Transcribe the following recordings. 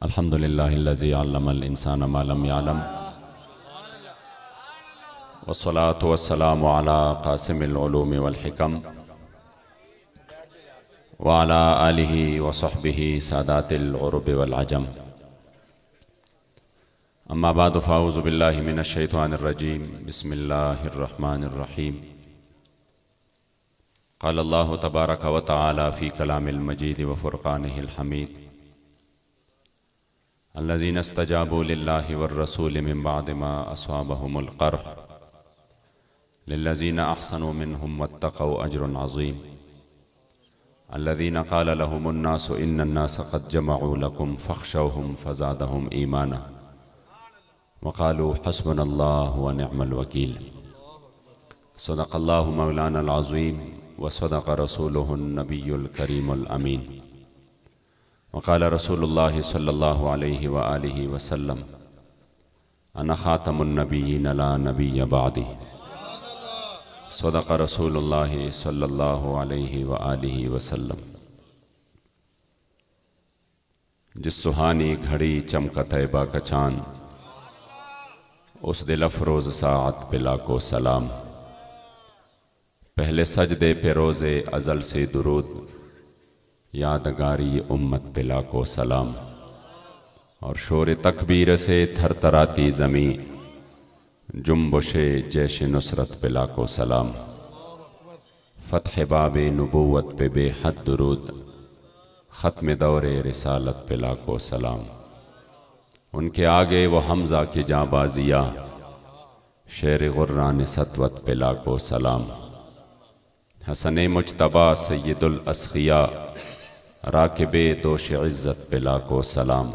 अल्हम्दुलिल्लाहिल्लज़ी अल्लमल इंसाना मा लम यअलम वस्सलातु वस्सलामु अला क़ासिमिल उलूमि वल हिकम व अला आलिहि व सहबिहि सादातिल उरुबि वल अजम। अम्मा बाद फ़अऊज़ु बिल्लाहि मिनश शैतानिर रजीम। बिस्मिल्लाहिर रहमानिर रहीम। क़ाल अल्लाहु तबारक व तआला फ़ी कलामिल मजीद व फ़ुरक़ानिहिल हमीद। अल्लज़ीना इस्तजाबू लिल्लाहि वर रसूलि मिन बअदि मा अस्वाबहुमुल क़र्ह लिल्लज़ीना अहसनू मिनहुम वत्तक़ौ अज्रुन अज़ीम। अल्लज़ीना क़ाल लहुमुन नासु इन्नन नास क़द जमअू लकुम फ़ख़शौहुम फ़ज़ादहुम ईमाना व क़ालू हस्बुनल्लाहु व निअमल वकील। सदक़ल्लाहु मौलानल अज़ीम व सदक़ रसूलुहुन नबियुल करीमुल अमीन। वक़ाल रसूलुल्लाहि सल्लल्लाहु अलैहि व आलिहि वसल्लम अना ख़ातमुन नबिय्यीन ला नबिय्य बअदी। सदक़ रसूलुल्लाहि सल्लल्लाहु अलैहि व आलिहि वसल्लम। जिस सुहानी घड़ी चमका तैबा का चाँद, उस दिल अफ़रोज़ साअत पे लाखों सलाम। पहले सजदे पे रोज़े अज़ल से दुरूद, यादगारी उम्मत पे लाखों सलाम। और शोर तकबीर से थरथराती ज़मीं, जुम्बशे जैश नुसरत पे लाखों सलाम। फ़त्ह बाबे नबूवत पे बेहद दुरूद, ख़त्म दौरे रिसालत पे लाखों सलाम। उनके आगे वो हमज़ा की जाबाजिया, शेर गुर्रान सतवत पे लाखों सलाम। हसने मुज्तबा सय्यदुल अस्क़िया, राकिबे दोश इज़्ज़त पे लाखों सलाम।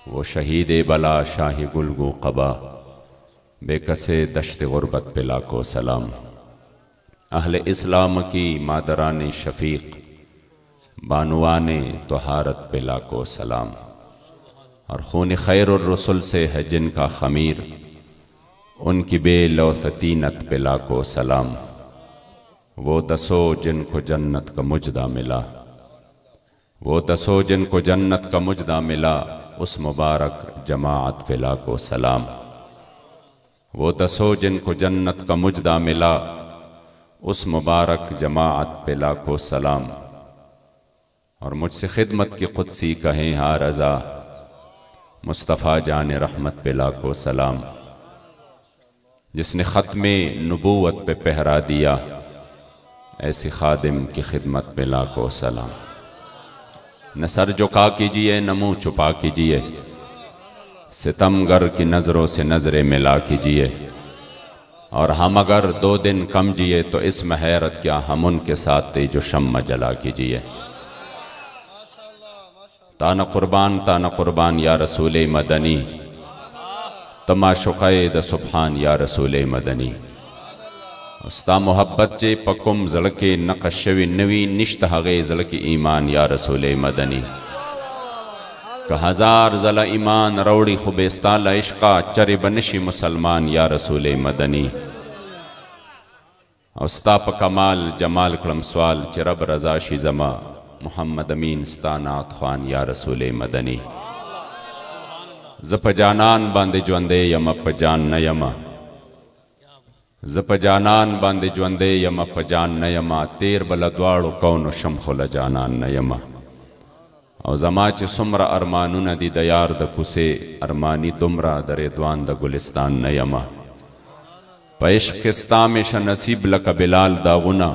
वो शहीदे बला शाही गुलगू क़बा, बेकसे दश्त गुरबत पे लाखों सलाम। अहले इस्लाम की मादराने शफ़ीक़, बानुआने तहारत पे लाखों सलाम। और खून खैरुर रसूल से है जिनका ख़मीर, उनकी बेलौसतीनत पे लाखों सलाम। वो दसो जिनको जन्नत का मुजदा मिला, वो दसो जिनको जन्नत का मुजदा मिला, उस मुबारक जमाअत पे लाखों सलाम। वो दसो जिनको जन्नत का मुजदा मिला, उस मुबारक जमाअत पे लाखों सलाम। और मुझसे खिदमत की कुदसी कहें हा रज़ा, मुस्तफ़ा जाने रहमत पे लाखों सलाम। जिसने ख़त्मे नबूवत पे पहरा दिया, ऐसी खादिम की खिदमत पे लाखों सलाम। न सर झुका कीजिए न मुँह छुपा कीजिए, सितमगर की नज़रों से नज़रें मिला कीजिए। और हम अगर 2 दिन कम जिए तो इसमें हैरत क्या, हम उनके साथ थे जो शम्मा जला कीजिए। ताना कुर्बान या रसूले मदनी, तमाशुक़े द सुब्हान या रसूले मदनी। उस्ता मोहब्बत जे पकुम ज़ड़के नक़शवी नवी निश्त हगे ज़ड़के ईमान या रसूले मदनी। का हज़ार ज़ला ईमान रौड़ी खुबेस्ताला इश्क़ा, चरे बनशी मुसलमान या रसूले मदनी। उस्ता प कमाल जमाल कलम सवाल, चिरब रज़ा शीज़मा मुहम्मद अमीन स्तानात ख़ान या रसूले मदनी। ज़प जानान बांदे ज्वंदे यम प जान न यमा, ज़प जानान बांदे ज्वंदे यम प जान न यमा। तेर बलद्वाड़ो कौनो शमखुल जानान न यमा। और ज़माच सुमरा अरमानु न दी दयार द कुसे, अरमानी दुमरा दरे द्वान द गुलिस्तान न यमा। पैश किस्ता में श नसीब लक बिलाल दागुना,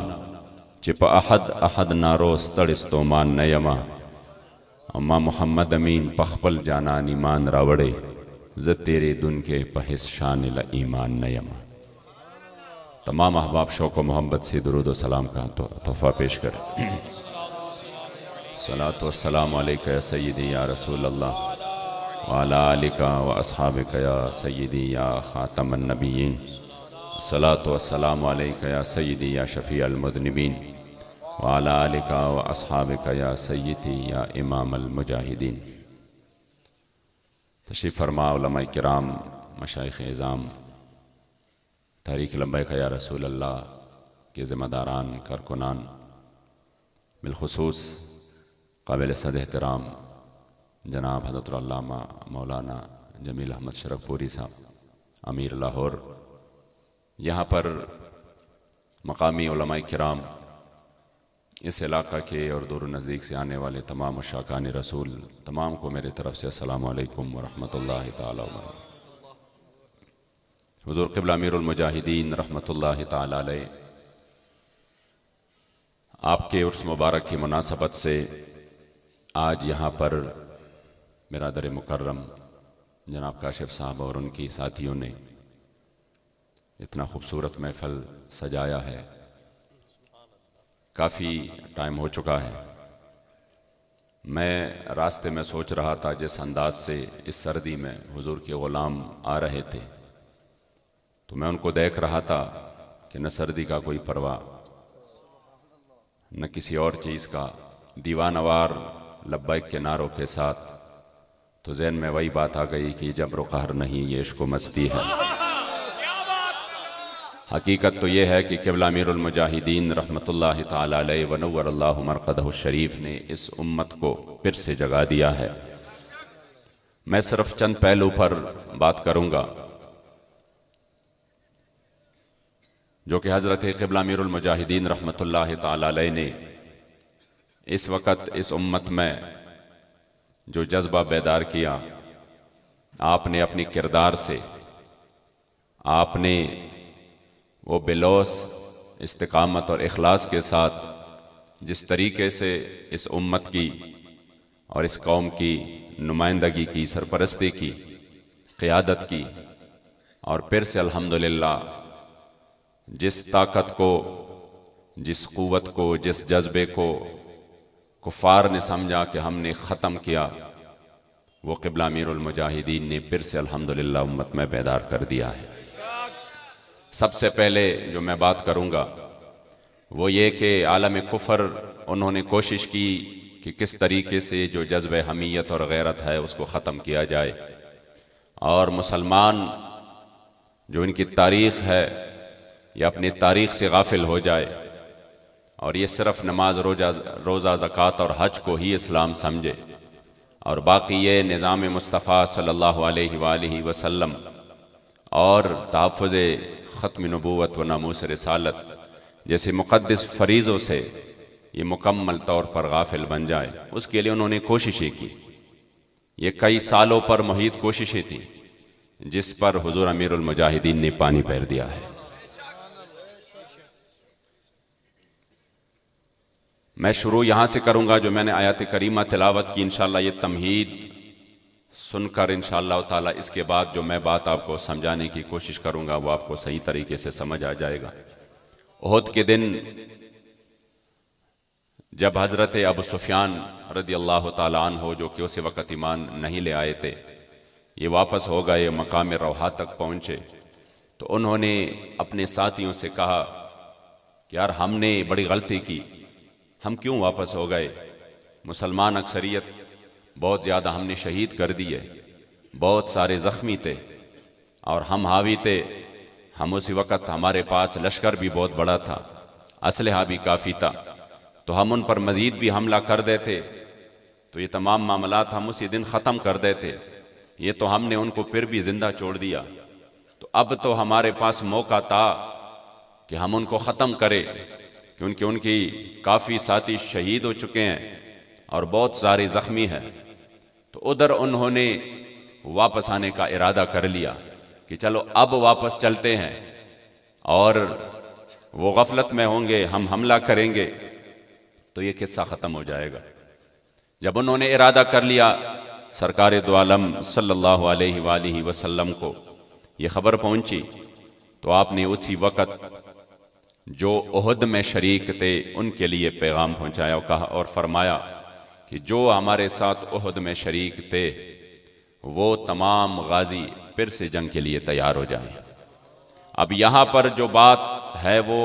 चिप अहद अहद नारोस तड़िस्तो मान न यमा। अम्मा मुहम्मद अमीन पखपल जानान ईमान रावड़े, ज़ तेरे दुन के पहिस शान ल ईमान न यमा। तमाम अहबाब शौक़ व मोहब्बत से दुरूद व सलाम का तोहफ़ा पेश करें। सलातो वस्सलामु अलैका या सय्यदी या रसूल अल्लाह व अला आलिका व अस्हाबिका या सय्यदी या ख़ातमन नबिय्यीन। सलातो वस्सलामु अलैका या सय्यदी या शफ़ीअल मुज़निबीन व अला आलिका व अस्हाबिका या सय्यदी या इमामल मुजाहिदीन। तशरीफ़ फरमा उलमाए किराम, मशाइख़ इज़ाम, तहरीक लब्बैक या रसूल अल्लाह के ज़िम्मेदारान कारकुनान, बिलख़ुसूस काबिल सद एहतराम जनाब हज़रत अल्लामा मौलाना जमील अहमद शरफपुरी साहब अमीर लाहौर, यहाँ पर मकामी उलमाए किराम, इस इलाक़ा के और दूर नज़दीक से आने वाले तमाम मुशाकान रसूल, तमाम को मेरी तरफ़ से अस्सलामु अलैकुम वरहमतुल्लाहि ताला वबरकातुहू। हुज़ूर क़िबला अमीरुल मुजाहिदीन रहमतुल्लाहि ताला अलैह, आपके उर्स मुबारक की मुनासबत से आज यहाँ पर बिरादर मुकर्रम जनाब काशिफ साहब और उनकी साथियों ने इतना खूबसूरत महफ़ल सजाया है। काफ़ी टाइम हो चुका है। मैं रास्ते में सोच रहा था जिस अंदाज से इस सर्दी में हुजूर के ग़ुलाम आ रहे थे, तो मैं उनको देख रहा था कि न सर्दी का कोई परवाह, न किसी और चीज़ का, दीवानवार लब्बैक के नारों के साथ। तो ज़हन में वही बात आ गई कि जब्र कहर नहीं, ये इश्क व मस्ती है। हकीकत तो ये है कि क़िबला अमीरुल मुजाहिदीन रहमतुल्लाहि ताला अलैहि व नव्वरल्लाहु मरक़दहु शरीफ ने इस उम्मत को फिर से जगा दिया है। मैं सिर्फ चंद पहलू पर बात करूँगा जो कि हज़रत क़िबला अमीरुल मुजाहिदीन रहमतुल्लाहि ताला अलैहि ने इस वक़्त इस उम्मत में जो जज्बा बेदार किया। आपने अपनी किरदार से, आपने वो बिलौस इस्तिकामत और इखलास के साथ जिस तरीके से इस उम्मत की और इस कौम की नुमाइंदगी की, सरपरस्ती की, क़ियादत की, और फिर से अल्हम्दुलिल्लाह जिस ताकत को, जिस क़ुव्वत को, जिस जज्बे को कुफ़ार ने समझा कि हमने ख़त्म किया, वो क़िबला अमीरुल मुजाहिदीन ने फिर से अल्हम्दुलिल्लाह उम्मत में बेदार कर दिया है। सबसे पहले जो मैं बात करूँगा वो ये कि आलम कुफ़र उन्होंने कोशिश की कि किस तरीके से जो जज्बे हमीयत और गैरत है उसको ख़त्म किया जाए, और मुसलमान जो इनकी तारीख़ है ये अपनी तारीख़ से गाफिल हो जाए और ये सिर्फ़ नमाज, रोज़ा, ज़कात और हज को ही इस्लाम समझे, और बाकी ये निज़ाम मुस्तफ़ा सल्लल्लाहु अलैहि वसल्लम और तहफ़्फ़ुज़ ख़त्म नबूवत व नामूस रिसालत जैसे मुक़द्दस फ़रीज़ों से ये मुकम्मल तौर पर गाफिल बन जाए। उसके लिए उन्होंने कोशिशें की। ये कई सालों पर मुहीत कोशिशें थी जिस पर हुज़ूर अमीरुल मुजाहिदीन ने पानी फेर दिया है। मैं शुरू यहाँ से करूँगा जो मैंने आयत करीमा तिलावत की। इंशाअल्लाह ये तमहीद सुनकर इंशाअल्लाह ताला इसके बाद जो मैं बात आपको समझाने की कोशिश करूँगा वो आपको सही तरीके से समझ आ जाएगा। उहद के दिन जब हज़रत अबू सुफियान रज़ियल्लाहु ताला अन्हु, जो कि उस वक़्त ईमान नहीं ले आए थे, ये वापस हो गए, मकाम रौहा तक पहुँचे, तो उन्होंने अपने साथियों से कहा कि यार हमने बड़ी गलती की, हम क्यों वापस हो गए। मुसलमान अक्सरियत बहुत ज़्यादा हमने शहीद कर दिए, बहुत सारे ज़ख्मी थे और हम हावी थे। हम उसी वक़्त हमारे पास लश्कर भी बहुत बड़ा था, असलहा भी काफ़ी था, तो हम उन पर मज़ीद भी हमला कर देते तो ये तमाम मामलात हम उसी दिन ख़त्म कर देते। ये तो हमने उनको फिर भी ज़िंदा छोड़ दिया, तो अब तो हमारे पास मौका था कि हम उनको ख़त्म करें, क्योंकि उनकी काफ़ी साथी शहीद हो चुके हैं और बहुत सारे ज़ख्मी हैं। तो उधर उन्होंने वापस आने का इरादा कर लिया कि चलो अब वापस चलते हैं और वो गफलत में होंगे, हम हमला करेंगे तो ये किस्सा ख़त्म हो जाएगा। जब उन्होंने इरादा कर लिया, सरकार दो आलम सल्लल्लाहु अलैहि वसल्लम को ये खबर पहुंची, तो आपने उसी वक़्त जो उहद में शरीक थे उनके लिए पैगाम पहुंचाया और कहा और फरमाया कि जो हमारे साथ उहद में शरीक थे वो तमाम गाजी फिर से जंग के लिए तैयार हो जाएं। अब यहाँ पर जो बात है वो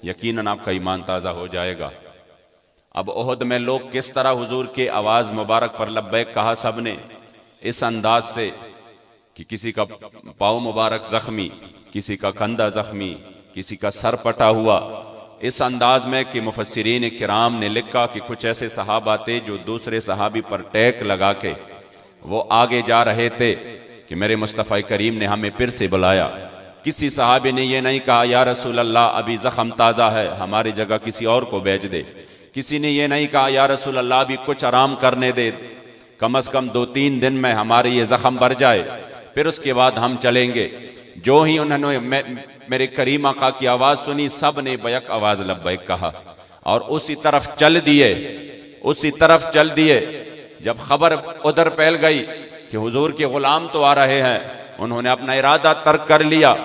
यकीनन आपका ईमान ताज़ा हो जाएगा। अब उहद में लोग किस तरह हुजूर के आवाज़ मुबारक पर लब्बैक कहा सबने, इस अंदाज से कि किसी का पाँव मुबारक ज़ख्मी, किसी का कंधा ज़ख्मी, किसी का सर पटा हुआ, इस अंदाज में कि मुफस्सिरीन किराम ने लिखा कि कुछ ऐसे सहाबा थे जो दूसरे सहाबी पर टैक लगा के वो आगे जा रहे थे कि मेरे मुस्तफ़ा करीम ने हमें फिर से बुलाया। किसी सहाबी ने ये नहीं कहा या रसूल अल्लाह अभी ज़ख्म ताज़ा है, हमारी जगह किसी और को भेज दे। किसी ने ये नहीं कहा या रसूल अल्लाह अभी कुछ आराम करने दे, कम से कम 2-3 दिन में हमारे ये ज़ख्म भर जाए, फिर उसके बाद हम चलेंगे। जो ही उन्होंने मेरे करीम आका की आवाज़ सुनी, सब ने बैक आवाज़ लब्बैक कहा और उसी तरफ चल दिए। जब खबर उधर फैल गई कि हुजूर के गुलाम तो आ रहे हैं, उन्होंने अपना इरादा तर्क कर लिया।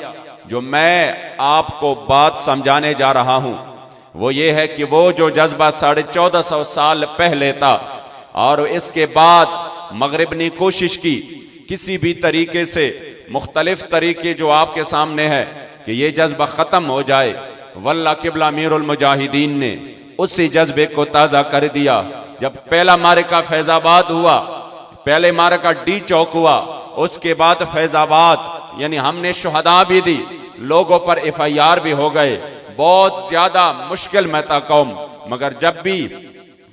जो मैं आपको बात समझाने जा रहा हूं वो ये है कि वो जो जज्बा 1450 साल पहले था और इसके बाद मगरिब ने कोशिश की किसी भी तरीके से, मुख्तलिफ तरीके जो आपके सामने है कि ये जज्बा खत्म हो जाए, वल्ला किबला अमीरुल मुजाहिदीन ने उसी जज्बे को ताज़ा कर दिया। जब पहला मारका फैजाबाद हुआ, पहले मारका डी चौक हुआ, उसके बाद फैजाबाद, यानी हमने शुहदा भी दी, लोगों पर FIR भी हो गए, बहुत ज्यादा मुश्किल में था कौम। मगर जब भी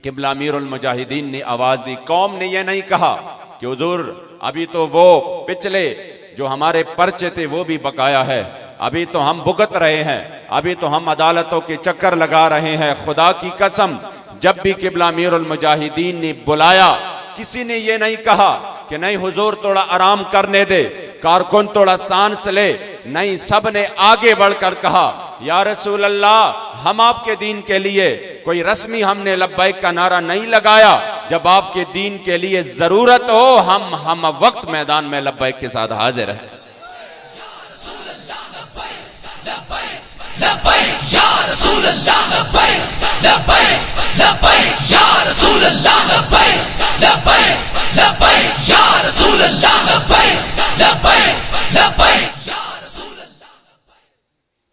किबला अमीरुल मुजाहिदीन ने आवाज दी, कौम ने यह नहीं कहा कि हुजूर अभी तो वो पिछले जो हमारे पर्चे थे वो भी बकाया है, अभी तो हम भुगत रहे हैं, अभी तो हम अदालतों के चक्कर लगा रहे हैं। खुदा की कसम, जब भी किबला अमीरुल मुजाहिदीन ने बुलाया, किसी ने ये नहीं कहा कि नहीं हुजूर थोड़ा आराम करने दे, कारकुन थोड़ा सांस ले, नहीं, सब ने आगे बढ़कर कहा या रसूल अल्लाह हम आपके दीन के लिए कोई रस्मी हमने लब्बैक का नारा नहीं लगाया, जब आपके दीन के लिए जरूरत हो हम वक्त मैदान में लब्बैक के साथ हाजिर हैं।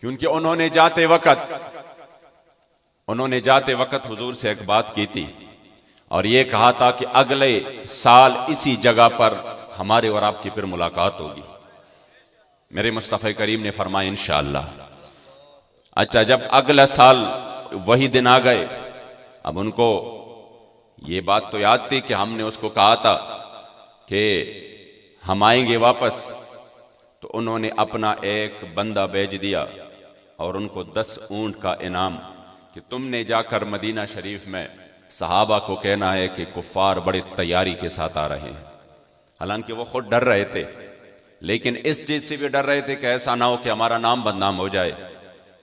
क्योंकि उन्होंने जाते वक्त हुजूर से एक बात की थी और ये कहा था कि अगले साल इसी जगह पर हमारे और आपकी फिर मुलाकात होगी। मेरे मुस्तफ़ा करीम ने फरमाया इंशाअल्लाह। अच्छा, जब अगला साल वही दिन आ गए, अब उनको ये बात तो याद थी कि हमने उसको कहा था कि हम आएंगे वापस, तो उन्होंने अपना एक बंदा भेज दिया और उनको 10 ऊंट का इनाम कि तुमने जाकर मदीना शरीफ में सहाबा को कहना है कि कुफ्फार बड़ी तैयारी के साथ आ रहे हैं। हालांकि वो खुद डर रहे थे, लेकिन इस चीज से भी डर रहे थे कि ऐसा ना हो कि हमारा नाम बदनाम हो जाए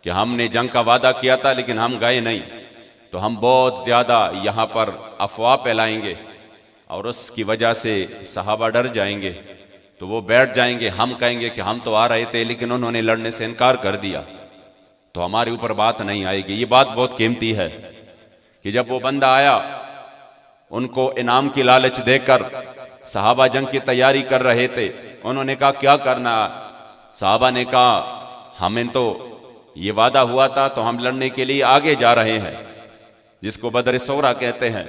कि हमने जंग का वादा किया था लेकिन हम गए नहीं, तो हम बहुत ज्यादा यहां पर अफवाह फैलाएंगे और उसकी वजह से सहाबा डर जाएंगे, तो वो बैठ जाएंगे, हम कहेंगे कि हम तो आ रहे थे लेकिन उन्होंने लड़ने से इनकार कर दिया, तो हमारे ऊपर बात नहीं आएगी। ये बात बहुत कीमती है कि जब वो बंदा आया, उनको इनाम की लालच देकर सहाबा जंग की तैयारी कर रहे थे, उन्होंने कहा क्या करना। सहाबा ने कहा हमें तो ये वादा हुआ था, तो हम लड़ने के लिए आगे जा रहे हैं, जिसको बदर सोरा कहते हैं।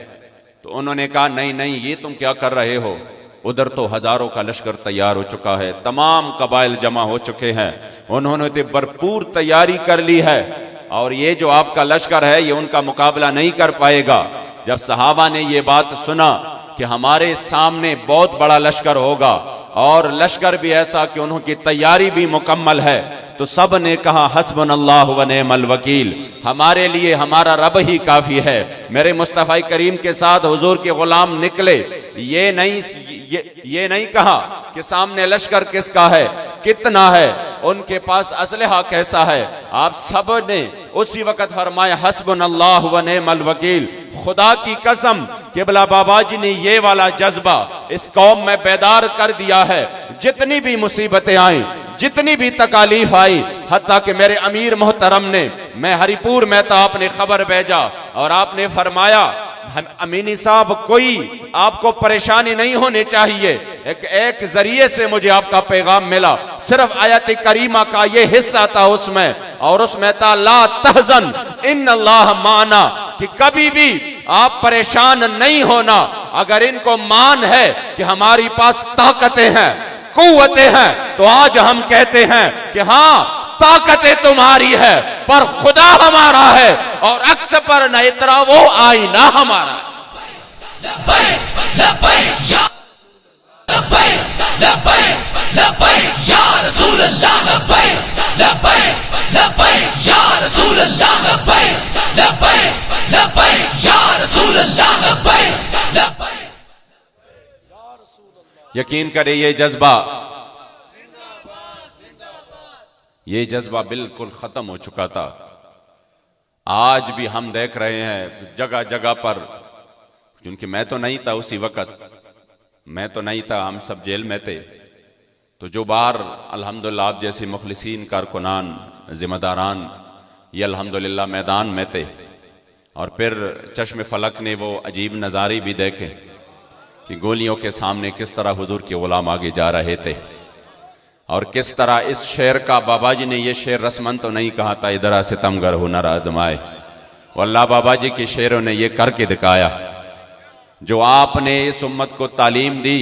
तो उन्होंने कहा नहीं नहीं, ये तुम क्या कर रहे हो, उधर तो हजारों का लश्कर तैयार हो चुका है, तमाम कबाइल जमा हो चुके हैं, उन्होंने तो भरपूर तैयारी कर ली है और ये जो आपका लश्कर है ये उनका मुकाबला नहीं कर पाएगा। जब सहाबा ने ये बात सुना कि हमारे सामने बहुत बड़ा लश्कर होगा और लश्कर भी ऐसा कि उनकी तैयारी भी मुकम्मल है, तो सब ने कहा हस्बुनल्लाहु व निअमल वकील, हमारे लिए हमारा रब ही काफी है। मेरे मुस्तफ़ा करीम के साथ हुजूर के गुलाम निकले, ये नहीं कहा कि सामने लश्कर किसका है, कितना है, उनके पास असलहा कैसा है। आप सब ने उसी वक्त फरमाया हस्बुनल्लाहु व निअमल वकील। खुदा की कसम, किबला बाबा जी ने ये वाला जज्बा इस कौम में बेदार कर दिया है। जितनी भी मुसीबतें आई, जितनी भी तकालीफ आई, हत्ता कि मेरे अमीर मोहतरम ने, मैं हरिपुर में था, आपने खबर भेजा और आपने फरमाया अमीनी साहब कोई आपको परेशानी नहीं होनी चाहिए, एक जरिए से मुझे आपका पैगाम मिला, सिर्फ आयत करीमा का ये हिस्सा था उसमें, और उसमें था ला तहजन इन्नल्लाह माना, कि कभी भी आप परेशान नहीं होना। अगर इनको मान है कि हमारी पास ताकतें हैं, कुव्वतें हैं, तो आज हम कहते हैं कि हाँ ताकतें तुम्हारी है पर खुदा हमारा है, और अक्स पर न इतरा वो आईना हमारा। लब्बैक लब्बैक या रसूल अल्लाह, लब्बैक लब्बैक। यकीन करे ये जज्बा बिल्कुल खत्म हो चुका था। आज भी हम देख रहे हैं जगह जगह पर, क्योंकि मैं तो नहीं था उसी वक्त, मैं तो नहीं था, हम सब जेल में थे। तो जो बाहर अल्हम्दुलिल्लाह आप जैसे मुखलिसीन कारकुनान जिम्मेदारान ये अल्हम्दुलिल्लाह मैदान में थे, और फिर चश्म फलक ने वो अजीब नज़ारे भी देखे कि गोलियों के सामने किस तरह हुजूर के गुलाम आगे जा रहे थे, और किस तरह इस शेर का बाबा जी ने ये शेर रस्मन तो नहीं कहा था, इधर सितमगर हुनर आजमाए, वल्लाह बाबा जी के शेरों ने ये करके दिखाया। जो आपने इस उम्मत को तालीम दी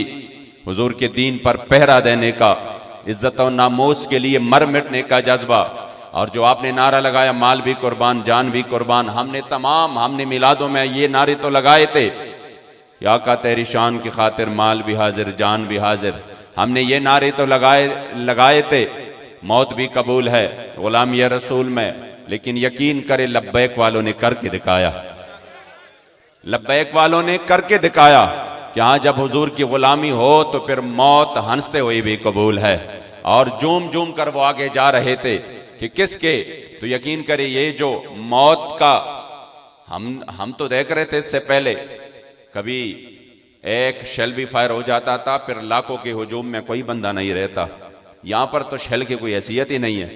हुजूर के दीन पर पहरा देने का, इज्जत और नामूस के लिए मर मिटने का जज्बा, और जो आपने नारा लगाया माल भी कुर्बान जान भी कुर्बान, हमने मिलादों में ये नारे तो लगाए थे कि आका तेरी शान की खातिर माल भी हाजिर जान भी हाजिर, हमने ये नारे तो लगाए थे, मौत भी कबूल है गुलाम या रसूल में। लेकिन यकीन करे लब्बैक वालों ने करके दिखाया, लब्बैक वालों ने करके दिखाया कि हाँ जब हुजूर की गुलामी हो तो फिर मौत हंसते हुए भी कबूल है। और जूम जूम कर वो आगे जा रहे थे कि किसके, तो यकीन करे ये जो मौत का हम तो देख रहे थे इससे पहले, कभी एक शेल भी फायर हो जाता था, फिर लाखों के हुजूम में कोई बंदा नहीं रहता। यहां पर तो शेल की कोई हैसियत ही नहीं है।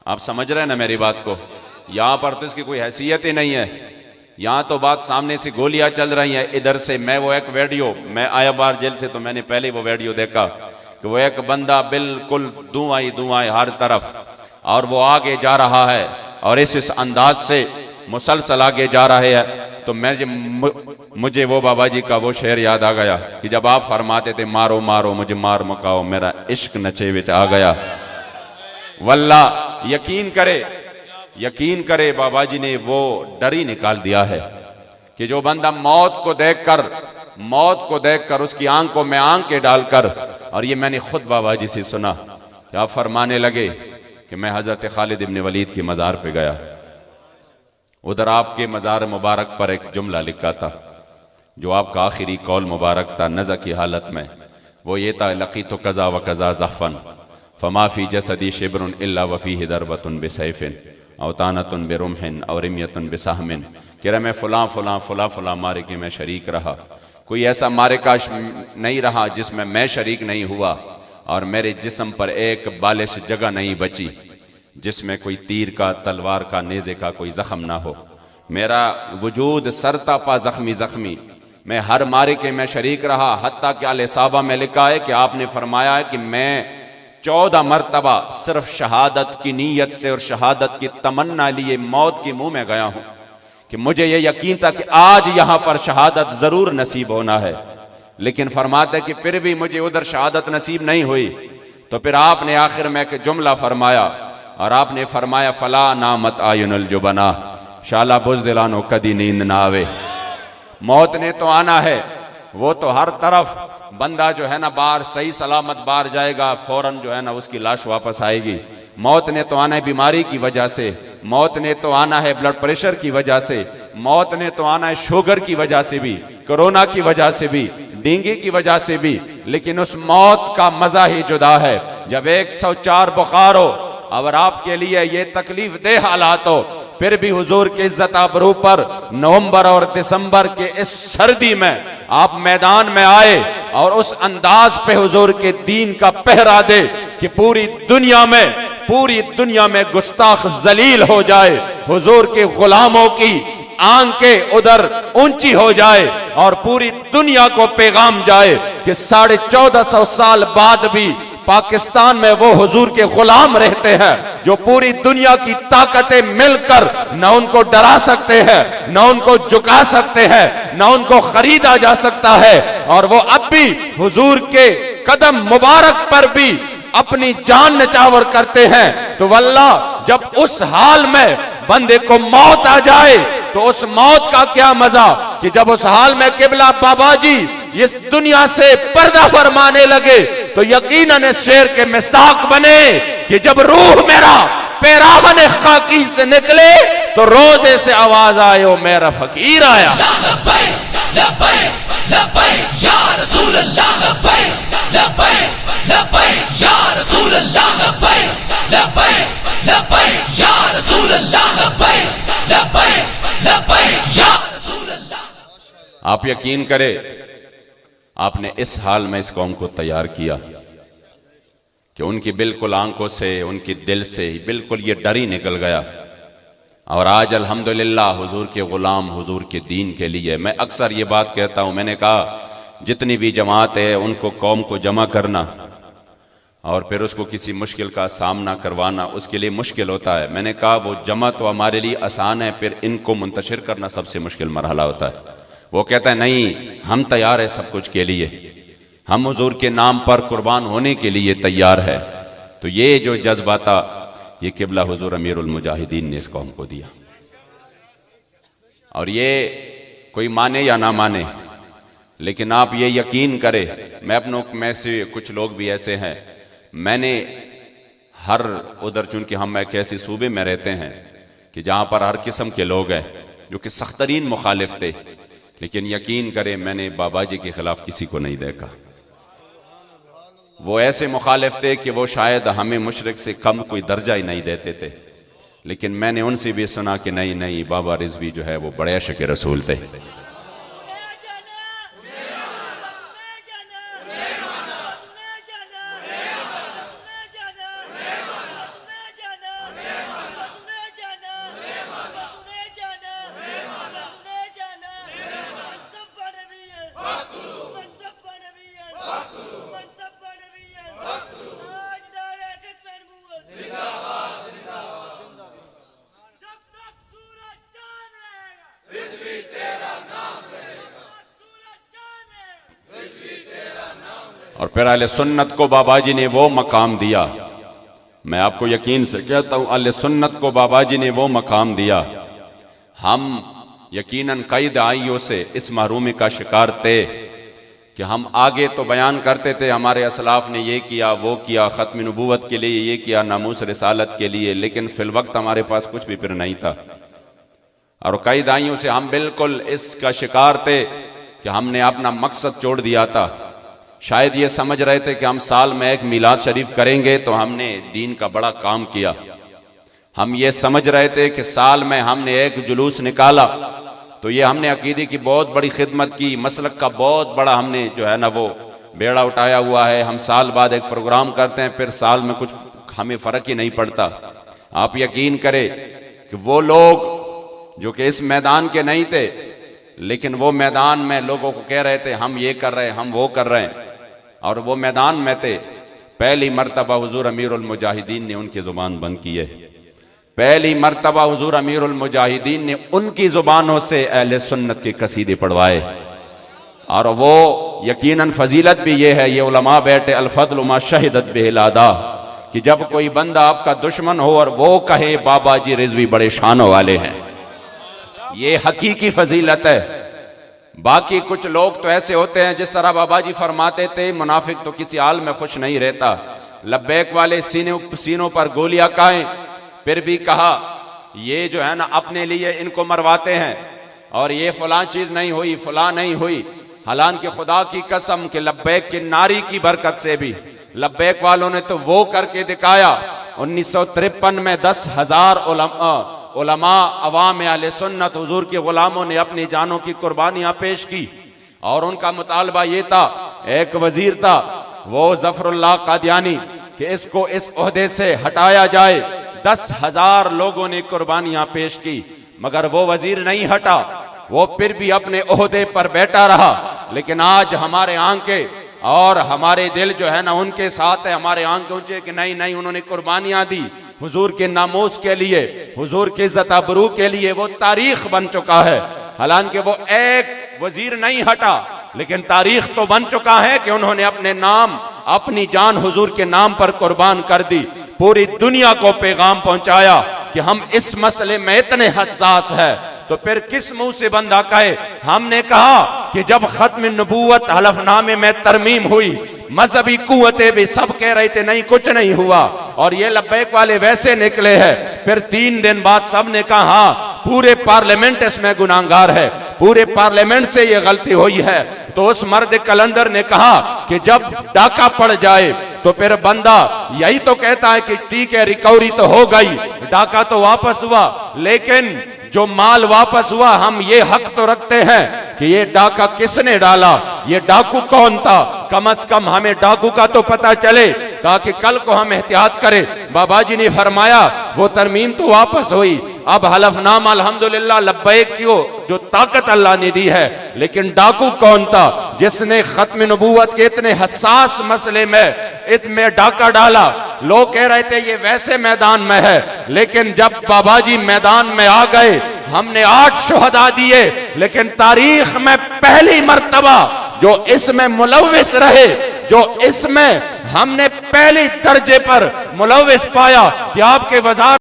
आप समझ रहे हैं ना मेरी बात को? यहां पर तो इसकी कोई हैसियत ही नहीं है। यहां तो बात सामने से गोलियां चल रही हैं इधर से। मैं वो एक वीडियो, मैं आया बार जेल से तो मैंने पहले वो वीडियो देखा कि वो एक बंदा बिल्कुल धुआं ही धुआं हर तरफ, और वो आगे जा रहा है और इस अंदाज से मुसलसल आगे जा रहे हैं। तो मुझे वो बाबा जी का वो शेर याद आ गया कि जब आप फरमाते थे मारो मारो मुझे मार मुकाओ, मेरा इश्क नचे विच आ गया। वल्ला यकीन करे बाबा जी ने वो डर ही निकाल दिया है कि जो बंदा मौत को देखकर उसकी आंखों में आंखें डालकर, और ये मैंने खुद बाबा जी से सुना कि आप फरमाने लगे कि मैं हजरत खालिद इब्न वलीद की मजार पे गया, उधर आपके मजार मुबारक पर एक जुमला लिखा था जो आपका आखिरी कौल मुबारक था नज़ा की हालत में। वो ये था लकी तो कज़ा व कज़ा ज़फ़न फमाफी जसदी शिब्रुन इल्ला वफ़ीहि दरबतुन बिसैफ़िन अवतानतुन बिरुम्हिन और रिमयतुन बिसहमिन। कह रहा मैं फुला मारिके में शरीक रहा, कोई ऐसा मारिका नहीं रहा जिसमें मैं शरीक नहीं हुआ, और मेरे जिस्म पर एक बालिश जगह नहीं बची जिसमें कोई तीर का, तलवार का, नेज़े का कोई जख्म ना हो। मेरा वजूद सरतापा जख्मी, मैं हर मारिके में शरीक रहा। हत्ता कि अल-इसाबा में लिखा है कि आपने फरमाया है कि मैं 14 मरतबा सिर्फ शहादत की नीयत से और शहादत की तमन्ना लिए मौत के मुंह में गया हूं कि मुझे यह यकीन था कि आज यहां पर शहादत जरूर नसीब होना है। लेकिन फरमाते कि फिर भी मुझे उधर शहादत नसीब नहीं हुई। तो फिर आपने आखिर में एक जुमला फरमाया, और आपने फरमाया फला नामत आयुनुल जुबना, शाला बुज़दिलानो कदी नींद ना आवे। मौत ने तो आना है, वो तो हर तरफ बंदा जो है ना बाहर सही सलामत बाहर जाएगा, फौरन जो है ना उसकी लाश वापस आएगी। मौत ने तो आना है बीमारी की वजह से, मौत ने तो आना है ब्लड प्रेशर की वजह से, मौत ने तो आना है शुगर की वजह से भी, कोरोना की वजह से भी, डेंगू की वजह से भी। लेकिन उस मौत का मजा ही जुदा है जब 104 बुखार हो और आपके लिए ये तकलीफ दे हालात हो, फिर भी हुजूर के इज्जत आबरू पर नवंबर और दिसंबर के इस सर्दी में आप मैदान में आए और उस अंदाज पे हुजूर के दीन का पहरा दे कि पूरी दुनिया में गुस्ताख जलील हो जाए, हुजूर के गुलामों की आंखें उधर ऊंची हो जाए और पूरी दुनिया को पैगाम जाए कि 1450 साल बाद भी पाकिस्तान में वो हुजूर के गुलाम रहते हैं जो पूरी दुनिया की ताकतें मिलकर न उनको डरा सकते हैं, न उनको झुका सकते हैं, न उनको खरीदा जा सकता है, और वो अब भी हुजूर के कदम मुबारक पर भी अपनी जान नचावर करते हैं। तो वल्लाह जब उस हाल में बंदे को मौत आ जाए तो उस मौत का क्या मजा कि जब उस हाल में किबला बाबा जी इस दुनिया से पर्दा फरमाने लगे तो यकीनन इस शेर के मिस्ताक बने कि जब रूह मेरा पैरावन खाकी से निकले तो रोजे से आवाज आए ओ मेरा फकीर आया। लब्बैक लब्बैक लब्बैक या रसूल अल्लाह, लब्बैक लब्बैक लब्बैक या रसूल अल्लाह, लब्बैक लब्बैक लब्बैक या रसूल अल्लाह, लब्बैक लब्बैक लब्बैक या रसूल अल्लाह। आप यकीन करें, आपने इस हाल में इस कौम को तैयार किया कि उनकी बिल्कुल आंखों से, उनके दिल से ही बिल्कुल ये डर ही निकल गया। और आज अल्हम्दुलिल्लाह हुजूर के गुलाम, हुजूर के दीन के लिए, मैं अक्सर ये बात कहता हूं, मैंने कहा जितनी भी जमात है उनको, कौम को जमा करना और फिर उसको किसी मुश्किल का सामना करवाना उसके लिए मुश्किल होता है। मैंने कहा वो जमा तो हमारे लिए आसान है, फिर इनको मुंतशिर करना सबसे मुश्किल मरहला होता है। वो कहता है नहीं, हम तैयार है सब कुछ के लिए, हम हुजूर के नाम पर कुर्बान होने के लिए तैयार है। तो ये जो जज्बा था, ये किबला हुजूर अमीरुल मुजाहिदीन ने इस कौम को दिया। और ये कोई माने या ना माने, लेकिन आप ये यकीन करें, मैं अपनों में से कुछ लोग भी ऐसे हैं, मैंने हर उधर, चूंकि हम एक ऐसे सूबे में रहते हैं कि जहां पर हर किस्म के लोग हैं जो कि सख्तरीन मुखालिफ थे, लेकिन यकीन करें मैंने बाबा जी के खिलाफ किसी को नहीं देखा। वो ऐसे मुखालिफ थे कि वो शायद हमें मुशरिक से कम कोई दर्जा ही नहीं देते थे, लेकिन मैंने उनसे भी सुना कि नहीं नहीं, बाबा रिजवी जो है वो बड़े आशिक रसूल थे। और फिर अहले सुन्नत को बाबा जी ने वो मकाम दिया, मैं आपको यकीन से कहता हूं, अहले सुन्नत को बाबा जी ने वो मकाम दिया। हम यकीनन कई दाइयों से इस महरूमी का शिकार थे कि हम आगे तो बयान करते थे हमारे असलाफ ने ये किया वो किया, खत्म नबूवत के लिए ये किया, नामूस रिसालत के लिए, लेकिन फिल वक्त हमारे पास कुछ भी फिर नहीं था। और कई दाइयों से हम बिल्कुल इसका शिकार थे कि हमने अपना मकसद छोड़ दिया था। शायद ये समझ रहे थे कि हम साल में एक मिलाद शरीफ करेंगे तो हमने दीन का बड़ा काम किया। हम ये समझ रहे थे कि साल में हमने एक जुलूस निकाला तो ये हमने अकीदे की बहुत बड़ी खिदमत की, मसलक का बहुत बड़ा हमने जो है ना वो बेड़ा उठाया हुआ है। हम साल बाद एक प्रोग्राम करते हैं, फिर साल में कुछ हमें फर्क ही नहीं पड़ता। आप यकीन करें कि वो लोग जो कि इस मैदान के नहीं थे, लेकिन वो मैदान में लोगों को कह रहे थे हम ये कर रहे हैं, हम वो कर रहे हैं, और वो मैदान में थे। पहली मर्तबा हुजूर अमीरुल मुजाहिदीन ने उनकी जुबान बंद की है। पहली मर्तबा हुजूर अमीरुल मुजाहिदीन ने उनकी जुबानों से अहले सुन्नत के कसीदे पढ़वाए। और वो यकीनन फजीलत भी ये है, ये उलमा बैठे अल-फद्ल मा शहिदत बिहिल आदा, कि जब कोई बंदा आपका दुश्मन हो और वो कहे बाबा जी रिजवी बड़े शानों वाले हैं, ये हकीकी फजीलत है। बाकी कुछ लोग तो ऐसे होते हैं, जिस तरह बाबा जी फरमाते थे, मुनाफिक तो किसी हाल में खुश नहीं रहता। लब्बैक वाले सीनों पर गोलियां खाएं, फिर भी कहा ये जो है ना अपने लिए इनको मरवाते हैं, और ये फलां चीज नहीं हुई, फलां नहीं हुई। हालांकि खुदा की कसम के लब्बैक की नारी की बरकत से भी लब्बैक वालों ने तो वो करके दिखाया। 1953 में 10,000 उलमा अवाम अहले सुन्नत हुजूर के गुलामों ने अपनी जानों की कुर्बानियां पेश की, और उनका मुतालबा ये था, एक वजीर था वो जफरुल्लाह कादियानी, कि इसको इस ओहदे से हटाया जाए। 10,000 लोगों ने कुर्बानियां पेश की, मगर वो वजीर नहीं हटा, वो फिर भी अपने ओहदे पर बैठा रहा। लेकिन आज हमारे आंखें और हमारे दिल जो है ना उनके साथ है। हमारे आंखें ऊंचे कि नहीं नहीं, उन्होंने कुर्बानियां दी हुजूर के नामूस के लिए, हुजूर के इज्जत आबरू के लिए, वो तारीख बन चुका है। हालांकि वो एक वजीर नहीं हटा, लेकिन तारीख तो बन चुका है कि उन्होंने अपने नाम, अपनी जान हुजूर के नाम पर कुर्बान कर दी। पूरी दुनिया को पैगाम पहुंचाया कि हम इस मसले में इतने हसास है। तो फिर किस मुंह से बंदा कहे? हमने कहा कि जब खत्म नबूवत हलफनामे में तरमीम हुई, मजहबी कुव्वतें भी सब कह रहे थे नहीं कुछ नहीं हुआ, और ये लब्बैक वाले वैसे निकले हैं। फिर 3 दिन बाद सब ने कहा हाँ पूरे पार्लियामेंट इसमें गुनाहगार है, पूरे पार्लियामेंट से ये गलती हुई है। तो उस मर्द कलंदर ने कहा कि जब डाका पड़ जाए तो फिर बंदा यही तो कहता है कि ठीक है रिकवरी तो हो गई, डाका तो वापस हुआ, लेकिन जो माल वापस हुआ हम ये हक तो रखते हैं कि ये डाका किसने डाला, ये डाकू कौन था, कम से कम हमें डाकू का तो पता चले ताकि कल को हम एहतियात करें। बाबा जी ने फरमाया वो तरमीम तो वापस हुई, अब हलफनामा अल्हम्दुलिल्लाह लब्बैक की जो ताकत अल्लाह ने दी है, लेकिन डाकू कौन था जिसने खत्म नबूवत के इतने हसास मसले में इतने डाका डाला। लोग कह रहे थे ये वैसे मैदान में है, लेकिन जब बाबा जी मैदान में आ गए हमने 8 शुहदा दिए, लेकिन तारीख में पहली मर्तबा जो इसमें मुलव्विस रहे, जो इसमें हमने पहली दर्जे पर मुलव्विस पाया कि आपके वज़ार